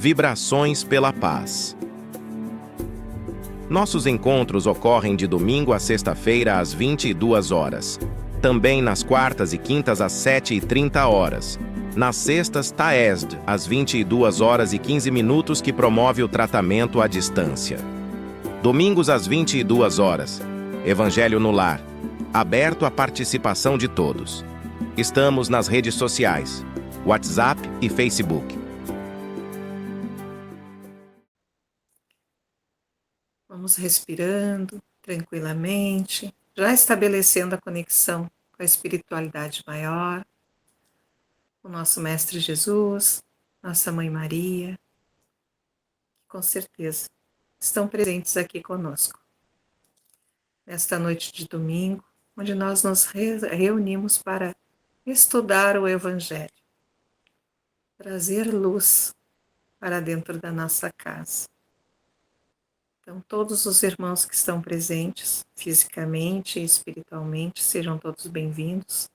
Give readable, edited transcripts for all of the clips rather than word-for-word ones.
Vibrações pela Paz. Nossos encontros ocorrem de domingo a sexta-feira às 22 horas. Também nas quartas e quintas às 7h30. Nas sextas, TAESD, às 22 horas e 15 minutos, que promove o tratamento à distância. Domingos às 22 horas. Evangelho no Lar. Aberto à participação de todos. Estamos nas redes sociais, WhatsApp e Facebook. Vamos respirando tranquilamente, já estabelecendo a conexão com a espiritualidade maior, o nosso Mestre Jesus, nossa Mãe Maria, que com certeza estão presentes aqui conosco. Nesta noite de domingo, onde nós nos reunimos para estudar o Evangelho, trazer luz para dentro da nossa casa. Então, todos os irmãos que estão presentes, fisicamente e espiritualmente, sejam todos bem-vindos.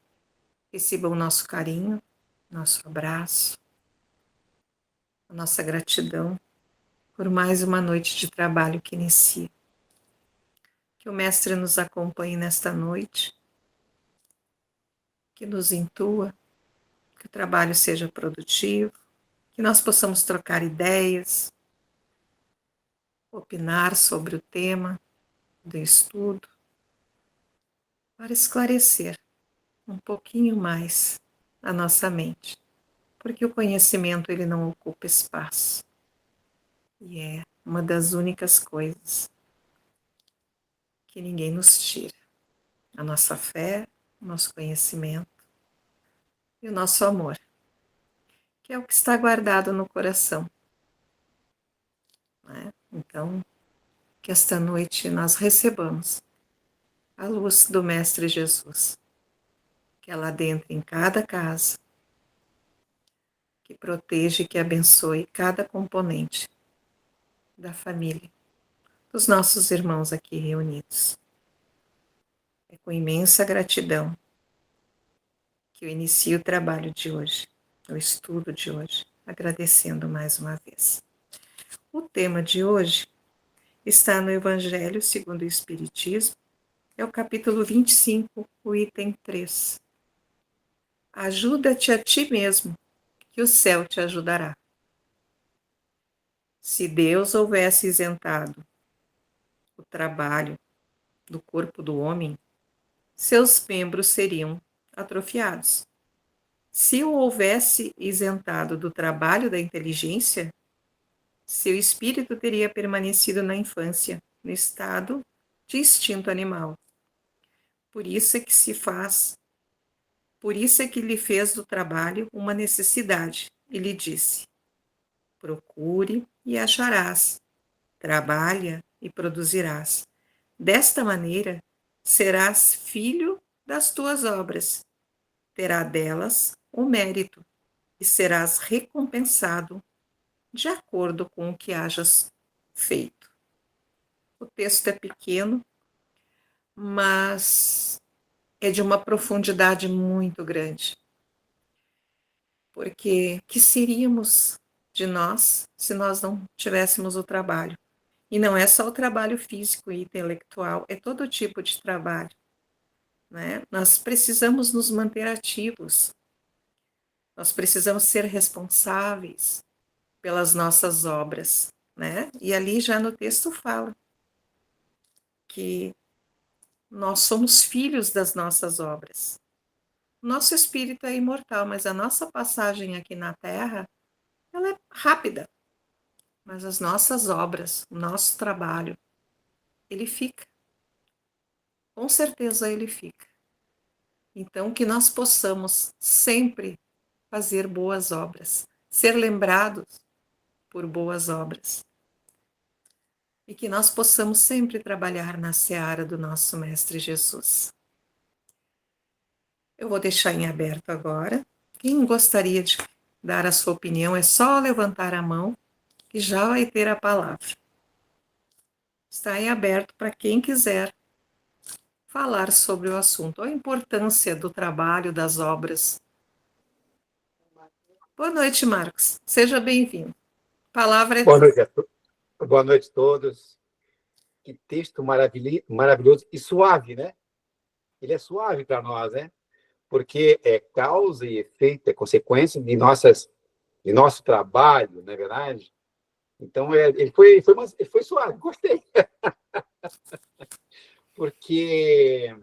Recebam o nosso carinho, nosso abraço, a nossa gratidão por mais uma noite de trabalho que inicia. Que o Mestre nos acompanhe nesta noite, que nos intua, que o trabalho seja produtivo, que nós possamos trocar ideias, opinar sobre o tema do estudo, para esclarecer um pouquinho mais a nossa mente, porque o conhecimento ele não ocupa espaço e é uma das únicas coisas que ninguém nos tira: a nossa fé, o nosso conhecimento e o nosso amor, que é o que está guardado no coração, né? Então, que esta noite nós recebamos a luz do Mestre Jesus, que ela adentre em cada casa, que proteja e que abençoe cada componente da família, dos nossos irmãos aqui reunidos. É com imensa gratidão que eu inicio o trabalho de hoje, o estudo de hoje, agradecendo mais uma vez. O tema de hoje está no Evangelho segundo o Espiritismo, é o capítulo 25, o item 3. Ajuda-te a ti mesmo, que o céu te ajudará. Se Deus houvesse isentado o trabalho do corpo do homem, seus membros seriam atrofiados. Se o houvesse isentado do trabalho da inteligência, seu espírito teria permanecido na infância, no estado de instinto animal. Por isso é que lhe fez do trabalho uma necessidade e lhe disse: procure e acharás, trabalha e produzirás. Desta maneira, serás filho das tuas obras, terá delas o mérito e serás recompensado de acordo com o que hajas feito. O texto é pequeno, mas é de uma profundidade muito grande. Porque que seríamos de nós se nós não tivéssemos o trabalho? E não é só o trabalho físico e intelectual, é todo tipo de trabalho, né? Nós precisamos nos manter ativos, nós precisamos ser responsáveis pelas nossas obras, né? E ali já no texto fala que nós somos filhos das nossas obras. O nosso espírito é imortal, mas a nossa passagem aqui na Terra, ela é rápida. Mas as nossas obras, o nosso trabalho, ele fica. Com certeza ele fica. Então, que nós possamos sempre fazer boas obras, ser lembrados por boas obras. E que nós possamos sempre trabalhar na seara do nosso Mestre Jesus. Eu vou deixar em aberto agora. Quem gostaria de dar a sua opinião, é só levantar a mão que já vai ter a palavra. Está em aberto para quem quiser falar sobre o assunto, a importância do trabalho, das obras. Boa noite, Marcos. Seja bem-vindo. Palavra é Boa tua. noite, boa noite a todos. Que texto maravilhoso e suave, né? Ele é suave para nós, né? Porque é causa e efeito, é consequência de nosso trabalho, não é verdade? Então, ele foi suave, gostei. Porque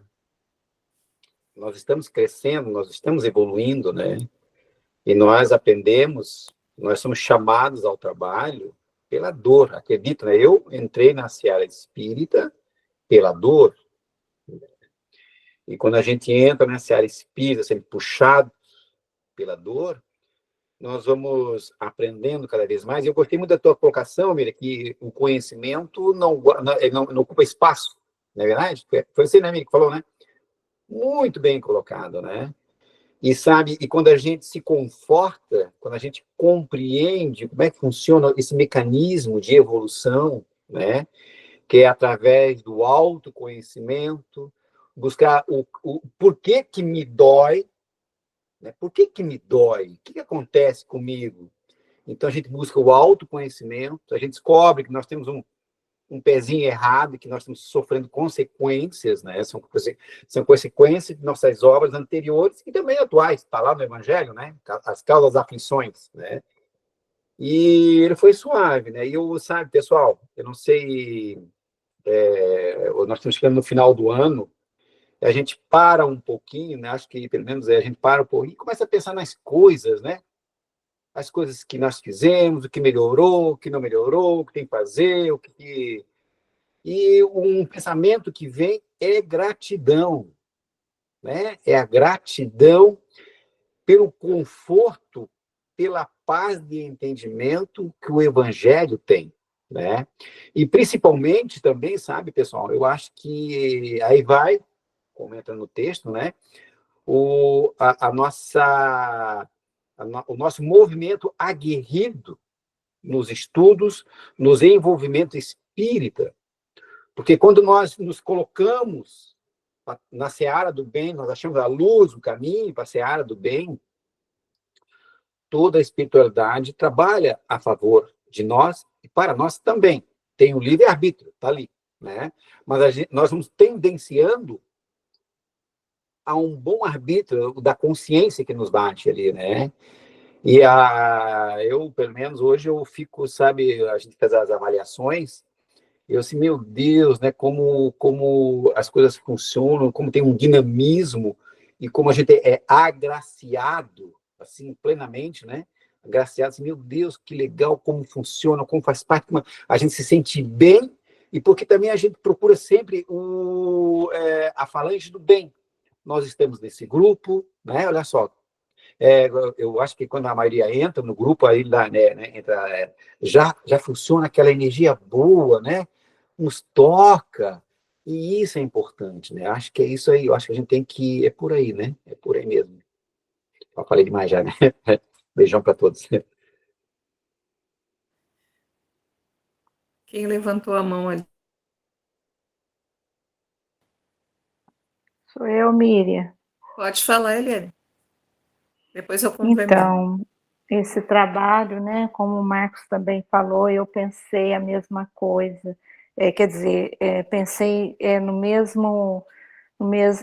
nós estamos crescendo, nós estamos evoluindo, né? E nós aprendemos, nós somos chamados ao trabalho pela dor. Acredito, né? Eu entrei na seara espírita pela dor. E quando a gente entra nessa área espírita, sendo puxado pela dor, nós vamos aprendendo cada vez mais. Eu gostei muito da tua colocação, Miriam, que o conhecimento não ocupa espaço, não é verdade? Foi você, né, Miriam, que falou, né? Muito bem colocado, né? E sabe, e quando a gente se conforta, quando a gente compreende como é que funciona esse mecanismo de evolução, né? Que é através do autoconhecimento, buscar o porquê que me dói, né? Por que que me dói? O que que acontece comigo? Então, a gente busca o autoconhecimento, a gente descobre que nós temos um pezinho errado, que nós estamos sofrendo consequências, né? São consequências de nossas obras anteriores e também atuais, está lá no Evangelho, né? As causas das aflições, né? E ele foi suave, né? E eu, sabe, pessoal, eu não sei, nós estamos chegando no final do ano, a gente para um pouquinho, né? Acho que pelo menos a gente para um pouquinho e começa a pensar nas coisas, né? As coisas que nós fizemos, o que melhorou, o que não melhorou, o que tem que fazer, o que. E um pensamento que vem é gratidão, né? É a gratidão pelo conforto, pela paz de entendimento que o Evangelho tem, né? E principalmente também, sabe, pessoal, eu acho que aí vai, comenta no texto, né? A nossa o nosso movimento aguerrido nos estudos, nos envolvimento espírita, porque quando nós nos colocamos na seara do bem, nós achamos a luz, o caminho para a seara do bem, toda a espiritualidade trabalha a favor de nós e para nós também. Tem o livre-arbítrio, está ali, né? Mas nós vamos tendenciando a um bom arbítrio da consciência que nos bate ali, né? E eu, pelo menos hoje, eu fico, sabe, a gente faz as avaliações, e eu assim, meu Deus, né, como as coisas funcionam, como tem um dinamismo, e como a gente é agraciado, assim, plenamente, né? Agraciado, assim, meu Deus, que legal como funciona, como faz parte, como a gente se sente bem, e porque também a gente procura sempre a falange do bem. Nós estamos nesse grupo, né? Olha só, eu acho que quando a maioria entra no grupo, aí lá, né, entra, já funciona aquela energia boa, né? Nos toca, e isso é importante, né? Acho que é isso aí, eu acho que a gente tem que, é por aí, né? É por aí mesmo. Eu falei demais já, né? Beijão para todos. Quem levantou a mão ali? Sou eu, Miriam. Pode falar, Eliane. Depois eu complemento. Então, esse trabalho, né, como o Marcos também falou, eu pensei a mesma coisa. Quer dizer, pensei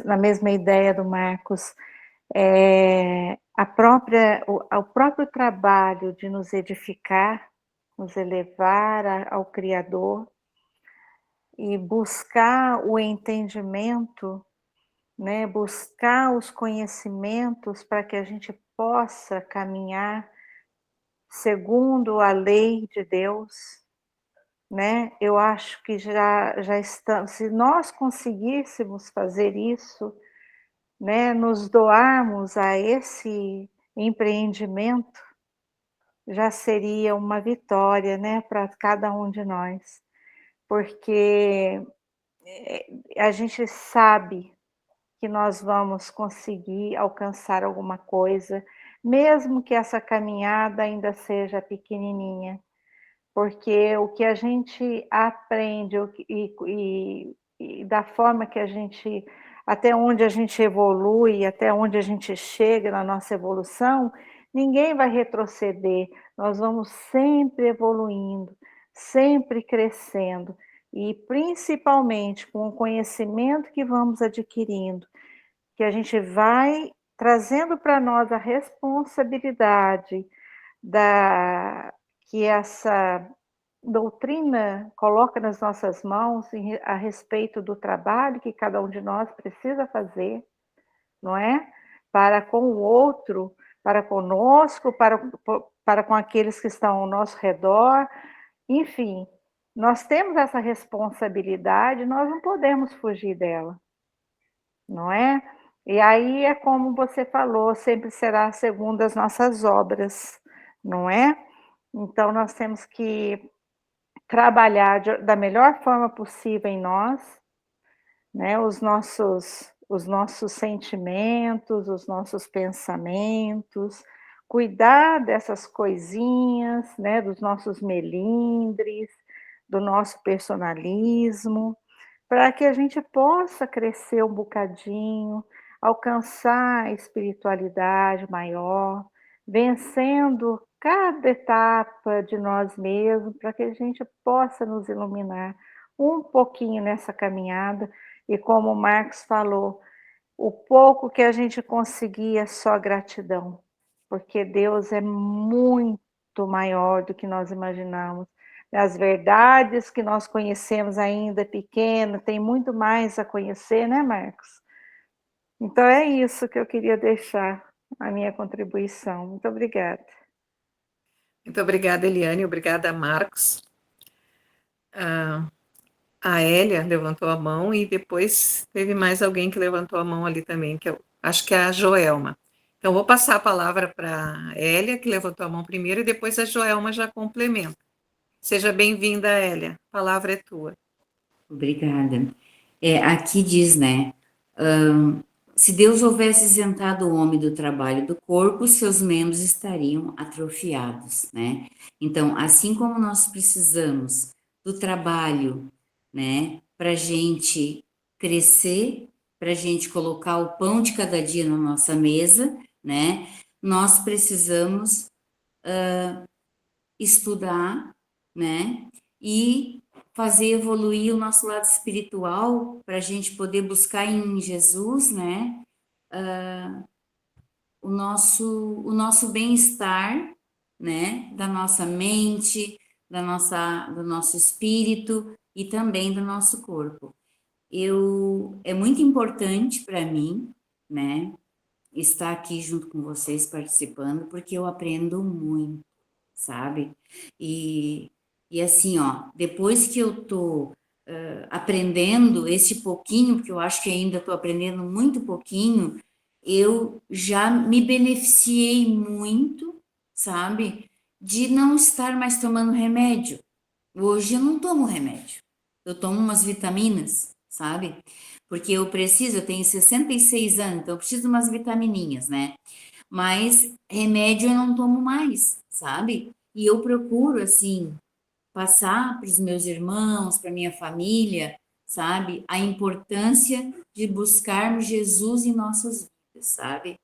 na mesma ideia do Marcos. O próprio trabalho de nos edificar, nos elevar ao Criador e buscar o entendimento, né, buscar os conhecimentos para que a gente possa caminhar segundo a lei de Deus, né? Eu acho que já estamos, se nós conseguíssemos fazer isso, né, nos doarmos a esse empreendimento, já seria uma vitória, né, para cada um de nós, porque a gente sabe que nós vamos conseguir alcançar alguma coisa, mesmo que essa caminhada ainda seja pequenininha, porque o que a gente aprende e da forma que a gente, até onde a gente evolui, até onde a gente chega na nossa evolução, ninguém vai retroceder, nós vamos sempre evoluindo, sempre crescendo, e principalmente com o conhecimento que vamos adquirindo, que a gente vai trazendo para nós a responsabilidade que essa doutrina coloca nas nossas mãos a respeito do trabalho que cada um de nós precisa fazer, não é? Para com o outro, para conosco, para com aqueles que estão ao nosso redor, enfim, nós temos essa responsabilidade, nós não podemos fugir dela, não é? E aí é como você falou, sempre será segundo as nossas obras, não é? Então nós temos que trabalhar da melhor forma possível em nós, né? Os nossos sentimentos, os nossos pensamentos, cuidar dessas coisinhas, né? Dos nossos melindres, do nosso personalismo, para que a gente possa crescer um bocadinho, alcançar a espiritualidade maior, vencendo cada etapa de nós mesmos, para que a gente possa nos iluminar um pouquinho nessa caminhada. E como o Marcos falou, o pouco que a gente conseguir é só gratidão, porque Deus é muito maior do que nós imaginamos. As verdades que nós conhecemos ainda pequeno, tem muito mais a conhecer, né, Marcos? Então é isso que eu queria deixar a minha contribuição. Muito obrigada. Muito obrigada, Eliane. Obrigada, Marcos. A Hélia levantou a mão e depois teve mais alguém que levantou a mão ali também, que eu acho que é a Joelma. Então, vou passar a palavra para a Hélia, que levantou a mão primeiro, e depois a Joelma já complementa. Seja bem-vinda, Hélia. A palavra é tua. Obrigada. Aqui diz, né? Se Deus houvesse isentado o homem do trabalho do corpo, seus membros estariam atrofiados, né? Então, assim como nós precisamos do trabalho, né, para a gente crescer, para a gente colocar o pão de cada dia na nossa mesa, né? Nós precisamos estudar, né? E fazer evoluir o nosso lado espiritual para a gente poder buscar em Jesus, né? O nosso bem-estar, né? Da nossa mente, do nosso espírito e também do nosso corpo. É muito importante para mim, né? Estar aqui junto com vocês participando, porque eu aprendo muito, sabe? E assim, ó, depois que eu tô aprendendo esse pouquinho, porque eu acho que ainda estou aprendendo muito pouquinho, eu já me beneficiei muito, sabe? De não estar mais tomando remédio. Hoje eu não tomo remédio, eu tomo umas vitaminas, sabe? Porque eu tenho 66 anos, então eu preciso de umas vitamininhas, né? Mas remédio eu não tomo mais, sabe? E eu procuro, assim, passar para os meus irmãos, para minha família, sabe? A importância de buscarmos Jesus em nossas vidas, sabe?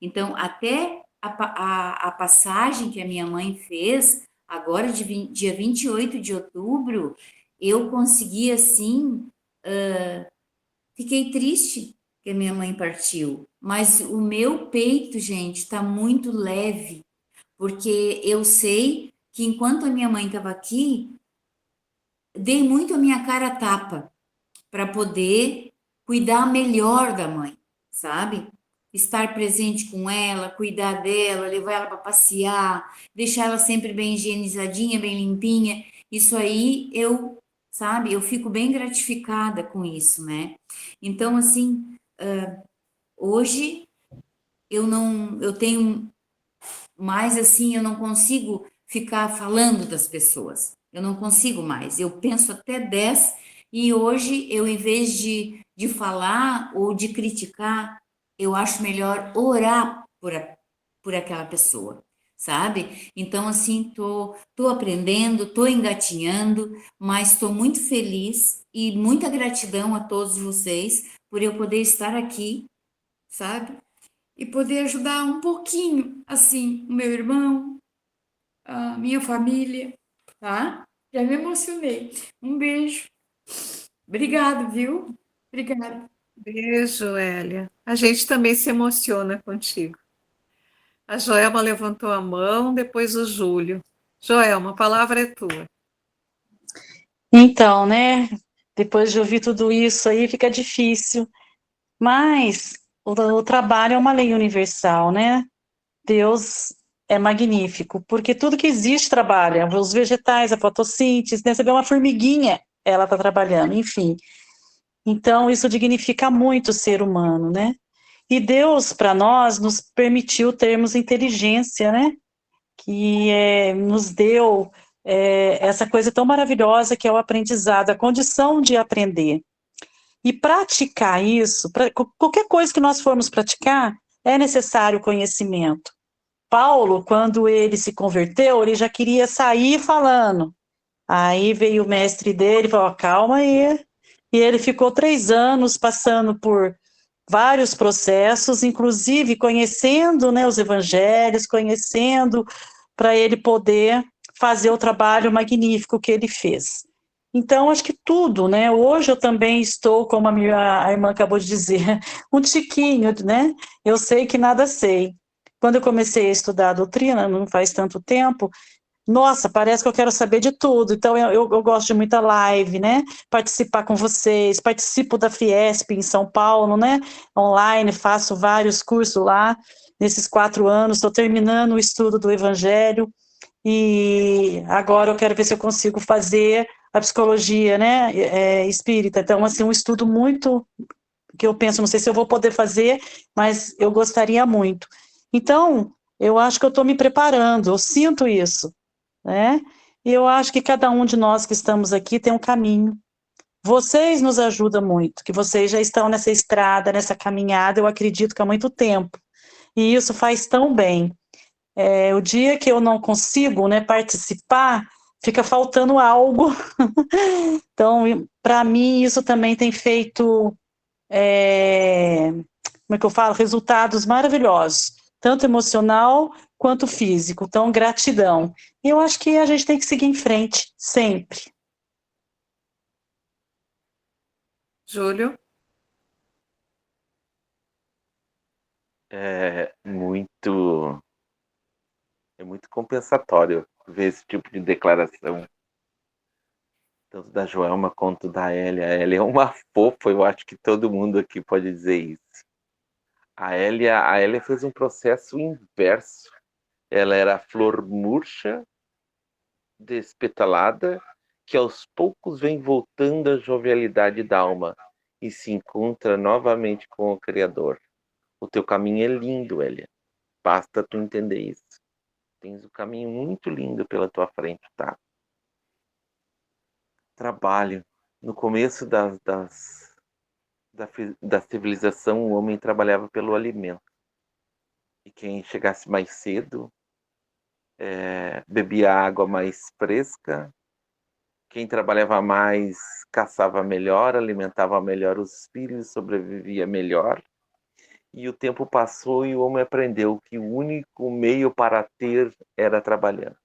Então, até a passagem que a minha mãe fez, agora dia 28 de outubro, eu consegui, assim, fiquei triste que a minha mãe partiu, mas o meu peito, gente, está muito leve, porque eu sei que enquanto a minha mãe estava aqui, dei muito a minha cara a tapa para poder cuidar melhor da mãe, sabe? Estar presente com ela, cuidar dela, levar ela para passear, deixar ela sempre bem higienizadinha, bem limpinha. Isso aí sabe, eu fico bem gratificada com isso, né? Então, assim, hoje eu tenho mais assim, eu não consigo ficar falando das pessoas. Eu não consigo mais. Eu penso até 10 e hoje eu, em vez de falar ou de criticar, eu acho melhor orar por aquela pessoa, sabe? Então, assim, tô aprendendo, tô engatinhando, mas estou muito feliz e muita gratidão a todos vocês por eu poder estar aqui, sabe? e poder ajudar um pouquinho, assim, o meu irmão, a minha família, tá? Já me emocionei. Um beijo. Obrigado, viu? Obrigada. Beijo, Hélia. A gente também se emociona contigo. A Joelma levantou a mão, depois o Júlio. Joelma, a palavra é tua. Então, né? Depois de ouvir tudo isso aí, fica difícil. Mas o trabalho é uma lei universal, né? Deus é magnífico, porque tudo que existe trabalha. Os vegetais, a fotossíntese, né? Você vê uma formiguinha, ela está trabalhando, enfim. Então, isso dignifica muito o ser humano, né? E Deus, para nós, nos permitiu termos inteligência, né? Que nos deu essa coisa tão maravilhosa que é o aprendizado, a condição de aprender. E praticar isso, qualquer coisa que nós formos praticar, é necessário conhecimento. Paulo, quando ele se converteu, ele já queria sair falando. Aí veio o mestre dele e falou, calma aí. E ele ficou 3 anos passando por vários processos, inclusive conhecendo, né, os evangelhos, conhecendo para ele poder fazer o trabalho magnífico que ele fez. Então, acho que tudo, né? Hoje eu também estou, como a irmã acabou de dizer, um tiquinho, né? Eu sei que nada sei. Quando eu comecei a estudar a doutrina, não faz tanto tempo, nossa, parece que eu quero saber de tudo. Então, eu gosto de muita live, né? Participar com vocês, participo da Fiesp em São Paulo, né? Online, faço vários cursos lá. Nesses 4 anos, estou terminando o estudo do Evangelho. E agora eu quero ver se eu consigo fazer a psicologia, né? Espírita. Então, assim, um estudo muito que eu penso, não sei se eu vou poder fazer, mas eu gostaria muito. Então, eu acho que eu estou me preparando, eu sinto isso, né? E eu acho que cada um de nós que estamos aqui tem um caminho. Vocês nos ajudam muito, que vocês já estão nessa estrada, nessa caminhada, eu acredito que há muito tempo. E isso faz tão bem. O dia que eu não consigo, né, participar, fica faltando algo. Então, para mim, isso também tem feito, como é que eu falo, resultados maravilhosos, tanto emocional quanto físico. Então, gratidão. E eu acho que a gente tem que seguir em frente, sempre. Júlio? É muito compensatório ver esse tipo de declaração, tanto da Joelma quanto da Hélia. A Hélia é uma fofa, eu acho que todo mundo aqui pode dizer isso. A Hélia fez um processo inverso. Ela era flor murcha, despetalada, que aos poucos vem voltando à jovialidade da alma e se encontra novamente com o Criador. O teu caminho é lindo, Hélia. Basta tu entender isso. Tens um caminho muito lindo pela tua frente, tá? Trabalho. No começo da civilização, o homem trabalhava pelo alimento. E quem chegasse mais cedo bebia água mais fresca. Quem trabalhava mais caçava melhor, alimentava melhor os filhos, sobrevivia melhor. E o tempo passou e o homem aprendeu que o único meio para ter era trabalhando.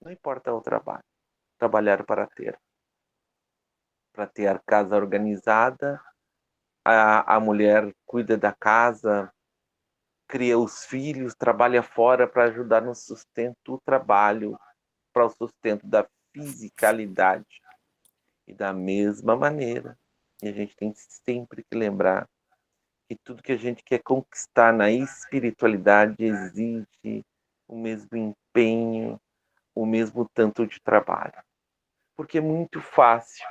Não importa o trabalho, trabalhar para ter. Para ter a casa organizada, a mulher cuida da casa, cria os filhos, trabalha fora para ajudar no sustento, o trabalho para o sustento da fisicalidade. E da mesma maneira, e a gente tem sempre que lembrar que tudo que a gente quer conquistar na espiritualidade exige o mesmo empenho, o mesmo tanto de trabalho. Porque é muito fácil,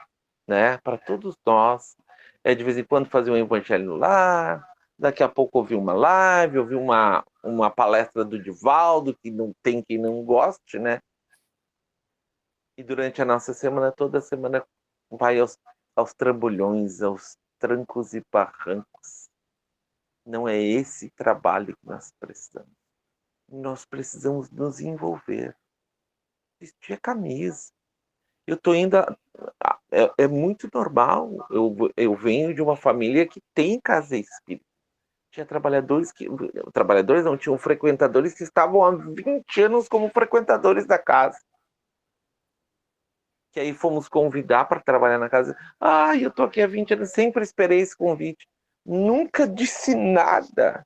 né? Para todos nós, de vez em quando fazer um evangelho no lar, daqui a pouco ouvir uma live, ouvir uma palestra do Divaldo, que não tem quem não goste, né? E durante a nossa semana, toda semana, vai aos trambolhões, aos trancos e barrancos. Não é esse trabalho que nós precisamos. Nós precisamos nos envolver. Vestir a camisa. Eu estou indo. É muito normal. Eu venho de uma família que tem casa espírita. Tinha trabalhadores não, tinham frequentadores que estavam há 20 anos como frequentadores da casa. Que aí fomos convidar para trabalhar na casa. Eu tô aqui há 20 anos, sempre esperei esse convite. Nunca disse nada.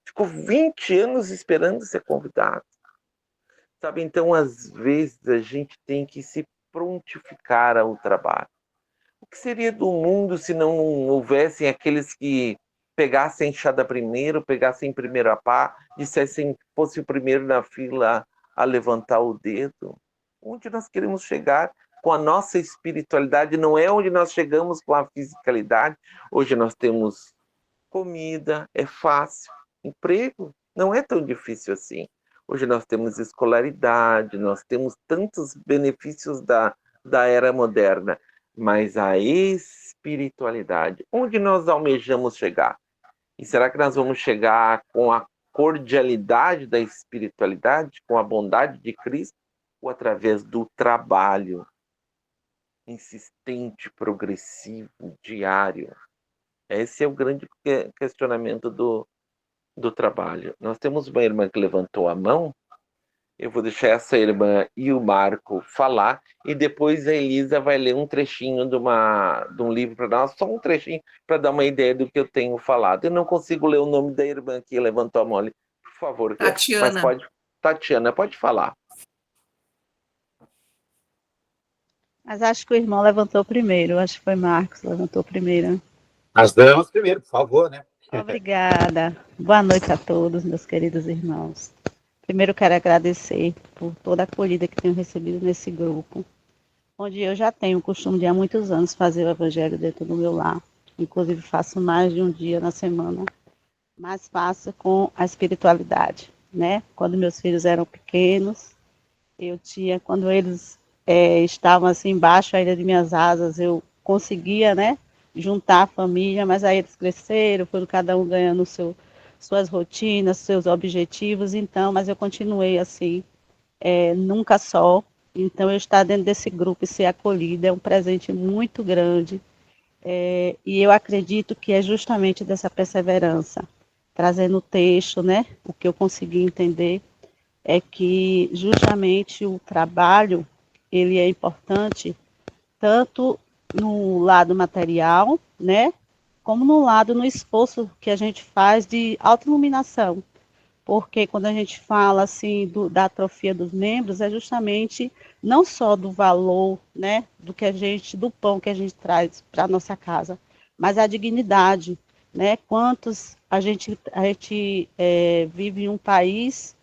Ficou 20 anos esperando ser convidado. Sabe, então, às vezes, a gente tem que se prontificar ao trabalho. O que seria do mundo se não houvessem aqueles que pegassem a enxada primeiro, pegassem primeiro a pá, dissessem, fosse o primeiro na fila a levantar o dedo? Onde nós queremos chegar com a nossa espiritualidade não é onde nós chegamos com a fisicalidade. Hoje nós temos comida, é fácil. Emprego não é tão difícil assim. Hoje nós temos escolaridade, nós temos tantos benefícios da era moderna. Mas a espiritualidade, onde nós almejamos chegar? E será que nós vamos chegar com a cordialidade da espiritualidade, com a bondade de Cristo, ou através do trabalho insistente, progressivo, diário? Esse é o grande questionamento do trabalho. Nós temos uma irmã que levantou a mão. Eu vou deixar essa irmã e o Marco falar, e depois a Elisa vai ler um trechinho de um livro para nós, só um trechinho, para dar uma ideia do que eu tenho falado. Eu não consigo ler o nome da irmã que levantou a mão ali. Por favor. Tatiana. Mas Tatiana, pode falar. Mas acho que o irmão levantou primeiro, acho que foi Marcos levantou primeiro. As damas primeiro, por favor, né? Obrigada. Boa noite a todos, meus queridos irmãos. Primeiro quero agradecer por toda a acolhida que tenho recebido nesse grupo, onde eu já tenho o costume de há muitos anos fazer o evangelho dentro do meu lar. Inclusive faço mais de um dia na semana, mas faço com a espiritualidade, né? Quando meus filhos eram pequenos, quando eles estavam assim embaixo ainda de minhas asas, eu conseguia, né, juntar a família, mas aí eles cresceram, foram cada um ganhando suas rotinas, seus objetivos, então, mas eu continuei assim, nunca só. Então, eu estar dentro desse grupo e ser acolhida é um presente muito grande, e eu acredito que é justamente dessa perseverança, trazendo o texto, né, o que eu consegui entender é que justamente o trabalho, ele é importante tanto no lado material, né, como no esforço que a gente faz de autoiluminação, porque quando a gente fala assim da atrofia dos membros, é justamente não só do valor, né, do pão que a gente traz para a nossa casa, mas a dignidade, né, a gente vive em um país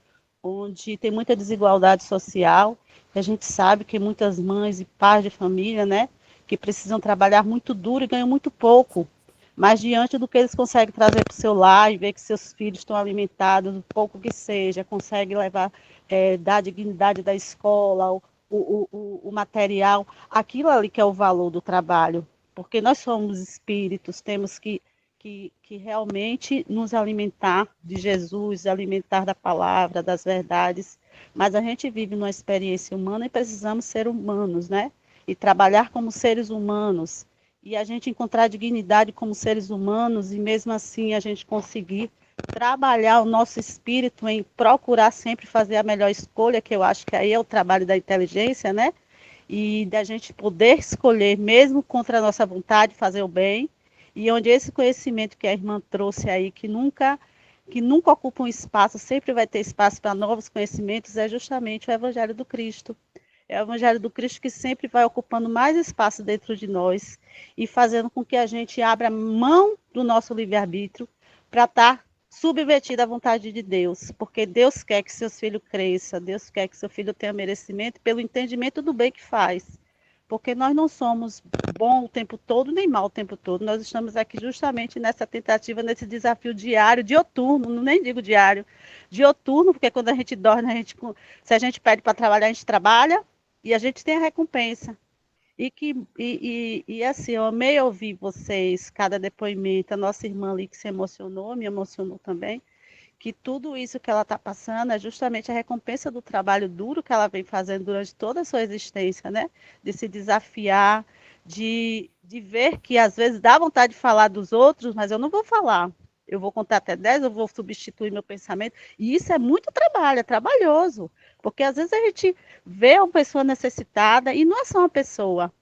onde tem muita desigualdade social, a gente sabe que muitas mães e pais de família, né, que precisam trabalhar muito duro e ganham muito pouco, mas diante do que eles conseguem trazer para o seu lar e ver que seus filhos estão alimentados, o pouco que seja, conseguem levar, dar a dignidade da escola, o material, aquilo ali que é o valor do trabalho, porque nós somos espíritos, temos que realmente nos alimentar de Jesus, alimentar da palavra, das verdades, mas a gente vive numa experiência humana e precisamos ser humanos, né? E trabalhar como seres humanos, e a gente encontrar dignidade como seres humanos, e mesmo assim a gente conseguir trabalhar o nosso espírito em procurar sempre fazer a melhor escolha, que eu acho que aí é o trabalho da inteligência, né? E da gente poder escolher, mesmo contra a nossa vontade, fazer o bem, e onde esse conhecimento que a irmã trouxe aí, que nunca ocupa um espaço, sempre vai ter espaço para novos conhecimentos, é justamente o Evangelho do Cristo. É o Evangelho do Cristo que sempre vai ocupando mais espaço dentro de nós e fazendo com que a gente abra mão do nosso livre-arbítrio para estar submetido à vontade de Deus, porque Deus quer que seus filhos cresçam, Deus quer que seu filho tenha merecimento pelo entendimento do bem que faz. Porque nós não somos bom o tempo todo, nem mal o tempo todo. Nós estamos aqui justamente nessa tentativa, nesse desafio diário, dioturno, nem digo diário, dioturno, porque quando a gente dorme, se a gente pede para trabalhar, a gente trabalha e a gente tem a recompensa. E assim, eu amei ouvir vocês, cada depoimento, a nossa irmã ali que se emocionou, me emocionou também, que tudo isso que ela está passando é justamente a recompensa do trabalho duro que ela vem fazendo durante toda a sua existência, né? De se desafiar, de ver que às vezes dá vontade de falar dos outros, mas eu não vou falar. Eu vou contar até 10, eu vou substituir meu pensamento. E isso é muito trabalho, é trabalhoso. Porque às vezes a gente vê uma pessoa necessitada e não é só uma pessoa,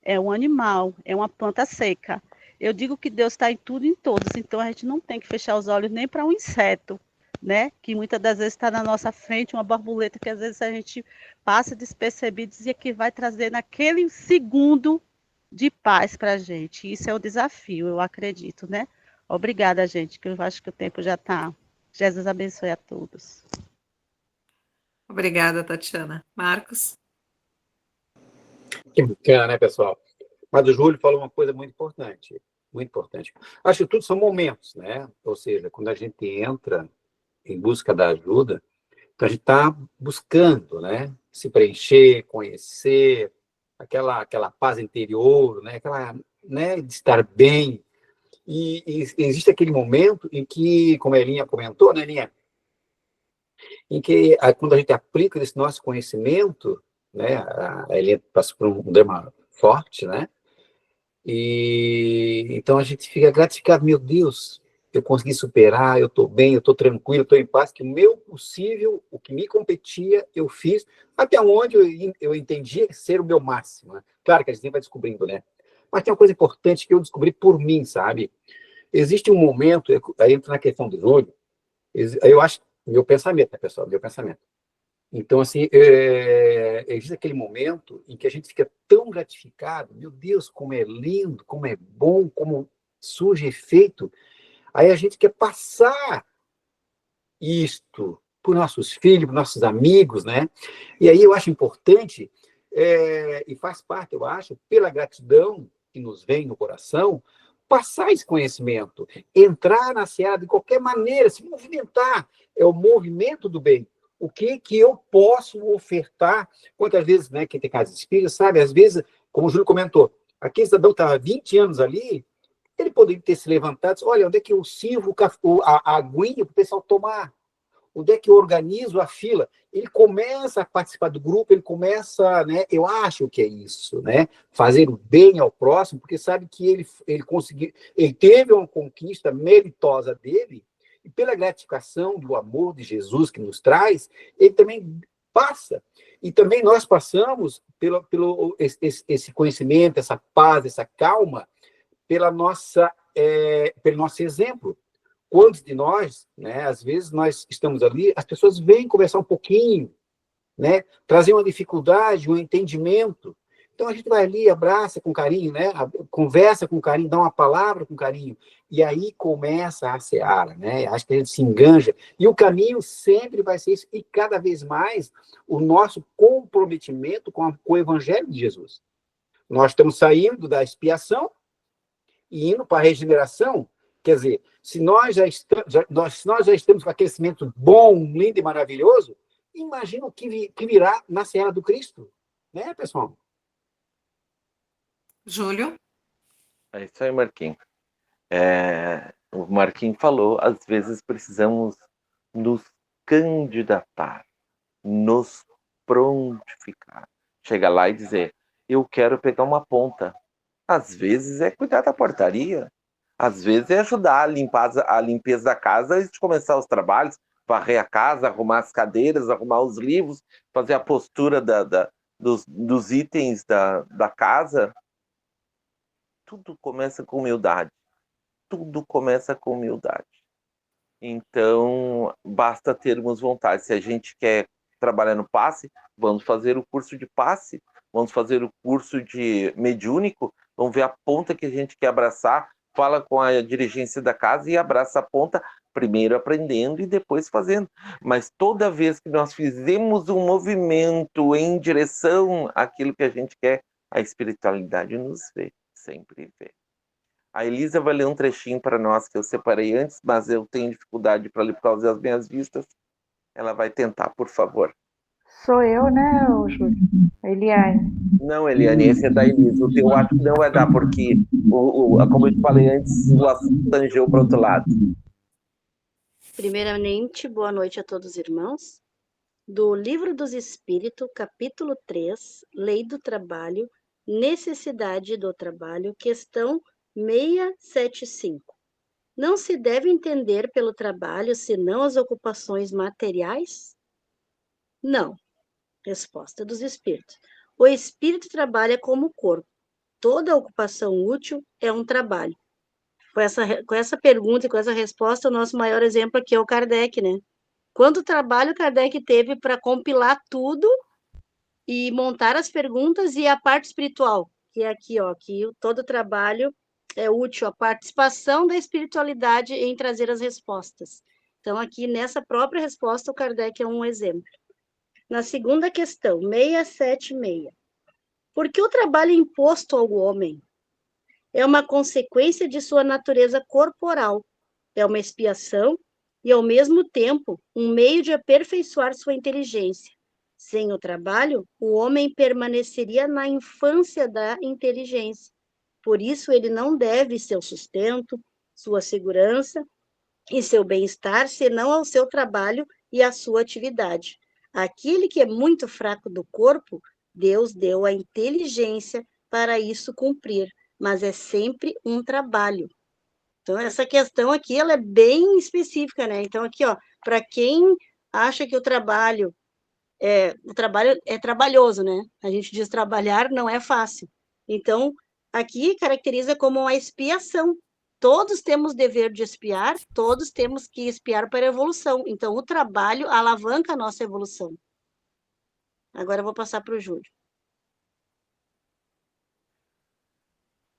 é um animal, é uma planta seca. Eu digo que Deus está em tudo e em todos, então a gente não tem que fechar os olhos nem para um inseto, né? Que muitas das vezes está na nossa frente, uma borboleta que às vezes a gente passa despercebido e que vai trazer naquele segundo de paz para a gente. Isso é um desafio, eu acredito, né? Obrigada, gente, que eu acho que o tempo já está. Jesus abençoe a todos. Obrigada, Tatiana. Marcos? Que bacana, né, pessoal? Mas o Júlio falou uma coisa muito importante, muito importante. Acho que tudo são momentos, né? Ou seja, quando a gente entra em busca da ajuda, então a gente está buscando, né? Se preencher, conhecer, aquela paz interior, né? Aquela, né? De estar bem. E existe aquele momento em que, como a Elinha comentou, né, Elinha? Em que, quando a gente aplica esse nosso conhecimento, né? A Elinha passou por um drama forte, né? E então a gente fica gratificado, meu Deus, eu consegui superar, eu estou bem, eu estou tranquilo, estou em paz, que o meu possível, o que me competia, eu fiz, até onde eu entendia ser o meu máximo. Né? Claro que a gente vai descobrindo, né? Mas tem uma coisa importante que eu descobri por mim, sabe? Existe um momento, aí entra na questão do Júlio, eu acho, meu pensamento, né, pessoal? Meu pensamento. Então, assim, existe aquele momento em que a gente fica tão gratificado, meu Deus, como é lindo, como é bom, como surge efeito. Aí a gente quer passar isto para os nossos filhos, para os nossos amigos, né? E aí eu acho importante, e faz parte, eu acho, pela gratidão que nos vem no coração, passar esse conhecimento, entrar na seara de qualquer maneira, se movimentar, é o movimento do bem. O que eu posso ofertar? Quantas vezes, né, quem tem casa de espírito, sabe? Às vezes, como o Júlio comentou, aquele cidadão estava há 20 anos ali, ele poderia ter se levantado e disse, olha, onde é que eu sirvo a aguinha para o pessoal tomar? Onde é que eu organizo a fila? Ele começa a participar do grupo, ele começa, né? Eu acho que é isso, né? Fazer o bem ao próximo, porque sabe que ele conseguiu, ele teve uma conquista meritosa dele, e pela gratificação do amor de Jesus que nos traz, ele também passa. E também nós passamos pelo esse conhecimento, essa paz, essa calma, pelo nosso exemplo. Quantos de nós, né, às vezes nós estamos ali, as pessoas vêm conversar um pouquinho, né, trazer uma dificuldade, um entendimento. Então a gente vai ali, abraça com carinho, né, conversa com carinho, dá uma palavra com carinho, e aí começa a seara, né? Acho que a gente se enganja. E o caminho sempre vai ser isso, e cada vez mais o nosso comprometimento com o Evangelho de Jesus. Nós estamos saindo da expiação e indo para a regeneração. Quer dizer, se nós já estamos com aquecimento bom, lindo e maravilhoso, imagina o que virá na seara do Cristo. Né, pessoal? Júlio? É isso aí, Marquinhos. O Marquinhos falou, às vezes precisamos nos candidatar, nos prontificar. Chega lá e dizer, eu quero pegar uma ponta. Às vezes é cuidar da portaria. Às vezes é ajudar a limpeza da casa antes de começar os trabalhos, varrer a casa, arrumar as cadeiras, arrumar os livros, fazer a postura dos itens da casa. Tudo começa com humildade. Tudo começa com humildade. Então, basta termos vontade. Se a gente quer trabalhar no passe, vamos fazer o curso de passe, vamos fazer o curso de mediúnico, vamos ver a ponta que a gente quer abraçar, fala com a dirigência da casa e abraça a ponta, primeiro aprendendo e depois fazendo. Mas toda vez que nós fizemos um movimento em direção àquilo que a gente quer, a espiritualidade nos vê, sempre vê. A Elisa vai ler um trechinho para nós que eu separei antes, mas eu tenho dificuldade para ler por causa das minhas vistas. Ela vai tentar, por favor. Sou eu, né, Júlio? Eliane. Não, Eliane, esse é da Elisa. O teu acho que não vai dar, porque, como eu te falei antes, o assunto tangeu para o outro lado. Primeiramente, boa noite a todos os irmãos. Do Livro dos Espíritos, capítulo 3, Lei do Trabalho, Necessidade do Trabalho, questão 675. não se deve entender pelo trabalho senão as ocupações materiais? Não. Resposta dos espíritos. O espírito trabalha como o corpo. Toda ocupação útil é um trabalho. Com essa pergunta e com essa resposta, o nosso maior exemplo aqui é o Kardec, né? Quanto trabalho o Kardec teve para compilar tudo e montar as perguntas e a parte espiritual, que é aqui, ó, que todo trabalho é útil, a participação da espiritualidade em trazer as respostas. Então, aqui nessa própria resposta, o Kardec é um exemplo. Na segunda questão, 676. Por que o trabalho imposto ao homem é uma consequência de sua natureza corporal, é uma expiação e, ao mesmo tempo, um meio de aperfeiçoar sua inteligência? Sem o trabalho, o homem permaneceria na infância da inteligência. Por isso, ele não deve seu sustento, sua segurança e seu bem-estar, senão ao seu trabalho e à sua atividade. Aquele que é muito fraco do corpo, Deus deu a inteligência para isso cumprir, mas é sempre um trabalho. Então, essa questão aqui, ela é bem específica, né? Então, aqui, ó, para quem acha que o trabalho é trabalhoso, né? A gente diz trabalhar não é fácil. Então, aqui caracteriza como uma expiação. Todos temos dever de expiar, todos temos que expiar para a evolução. Então, o trabalho alavanca a nossa evolução. Agora eu vou passar para o Júlio.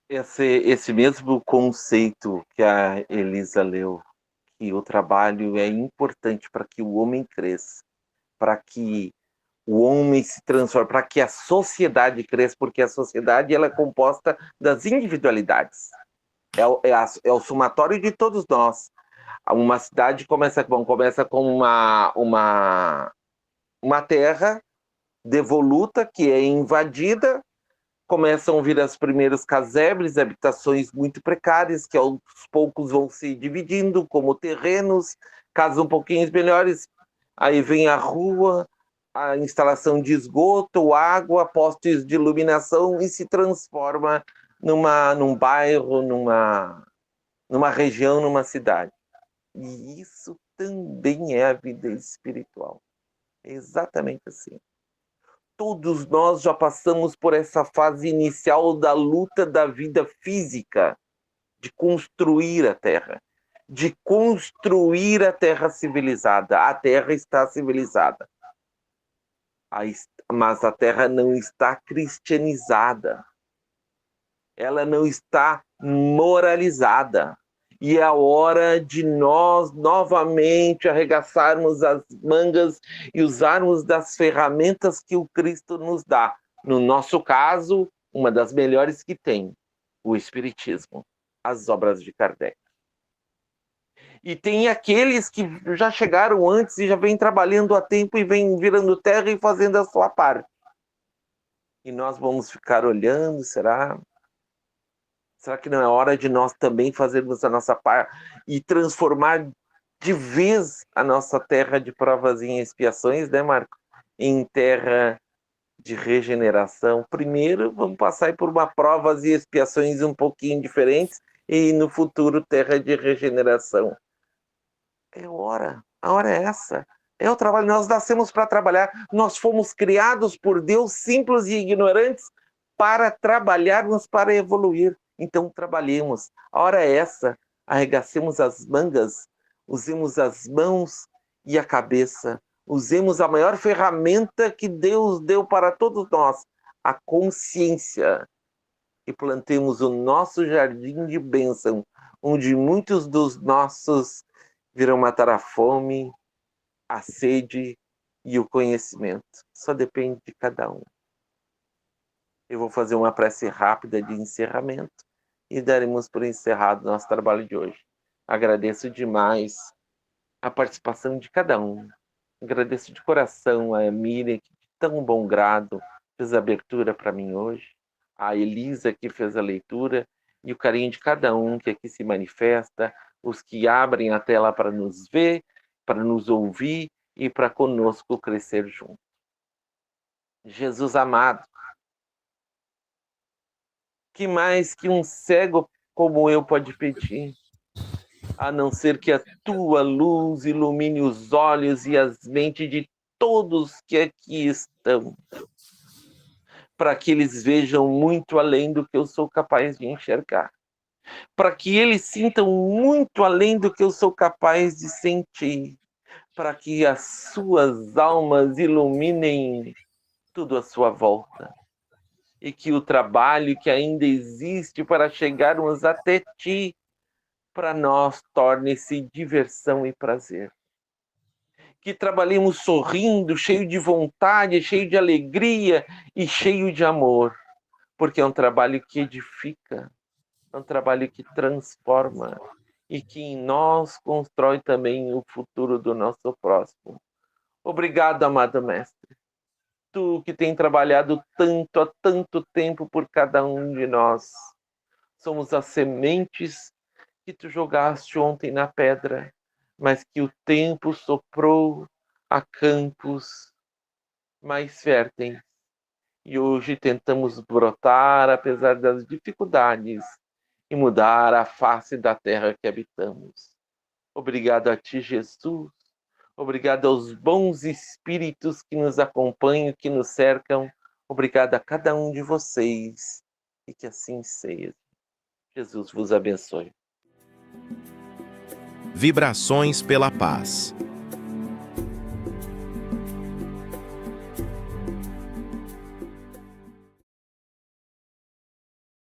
Esse mesmo conceito que a Elisa leu, que o trabalho é importante para que o homem cresça, para que o homem se transforme, para que a sociedade cresça, porque a sociedade ela é composta das individualidades. É o somatório de todos nós. Uma cidade começa com uma terra devoluta que é invadida, começam a vir as primeiras casebres, habitações muito precárias, que aos poucos vão se dividindo como terrenos, casas um pouquinho melhores, aí vem a rua, a instalação de esgoto, água, postes de iluminação e se transforma num bairro, numa região, numa cidade. E isso também é a vida espiritual. É exatamente assim. Todos nós já passamos por essa fase inicial da luta da vida física, de construir a Terra, de construir a Terra civilizada. A Terra está civilizada, mas a Terra não está cristianizada. Ela não está moralizada. E é a hora de nós novamente arregaçarmos as mangas e usarmos das ferramentas que o Cristo nos dá. No nosso caso, uma das melhores que tem, o Espiritismo, as obras de Kardec. E tem aqueles que já chegaram antes e já vêm trabalhando há tempo e vêm virando terra e fazendo a sua parte. E nós vamos ficar olhando, será? Será que não é hora de nós também fazermos a nossa parte e transformar de vez a nossa terra de provas e expiações, né, Marco? Em terra de regeneração. Primeiro, vamos passar por uma provas e expiações um pouquinho diferentes e no futuro terra de regeneração. É hora, a hora é essa. É o trabalho, nós nascemos para trabalhar, nós fomos criados por Deus simples e ignorantes para trabalharmos, para evoluir. Então trabalhemos, a hora é essa, arregacemos as mangas, usemos as mãos e a cabeça, usemos a maior ferramenta que Deus deu para todos nós, a consciência, e plantemos o nosso jardim de bênção, onde muitos dos nossos virão matar a fome, a sede e o conhecimento. Só depende de cada um. Eu vou fazer uma prece rápida de encerramento e daremos por encerrado o nosso trabalho de hoje. Agradeço demais a participação de cada um. Agradeço de coração a Miriam, que de tão bom grado fez a abertura para mim hoje, a Elisa, que fez a leitura, e o carinho de cada um que aqui se manifesta, os que abrem a tela para nos ver, para nos ouvir e para conosco crescer junto. Jesus amado, que mais que um cego como eu pode pedir? a não ser que a tua luz ilumine os olhos e as mentes de todos que aqui estão, para que eles vejam muito além do que eu sou capaz de enxergar, para que eles sintam muito além do que eu sou capaz de sentir, para que as suas almas iluminem tudo à sua volta, e que o trabalho que ainda existe para chegarmos até ti, para nós torne-se diversão e prazer. Que trabalhemos sorrindo, cheio de vontade, cheio de alegria e cheio de amor, porque é um trabalho que edifica, é um trabalho que transforma e que em nós constrói também o futuro do nosso próximo. Obrigado, amado Mestre. Tu que tem trabalhado tanto, há tanto tempo por cada um de nós. Somos as sementes que tu jogaste ontem na pedra, mas que o tempo soprou a campos mais férteis. E hoje tentamos brotar, apesar das dificuldades, e mudar a face da terra que habitamos. Obrigado a ti, Jesus. Obrigado aos bons espíritos que nos acompanham, que nos cercam. Obrigado a cada um de vocês. E que assim seja. Jesus vos abençoe. Vibrações pela Paz.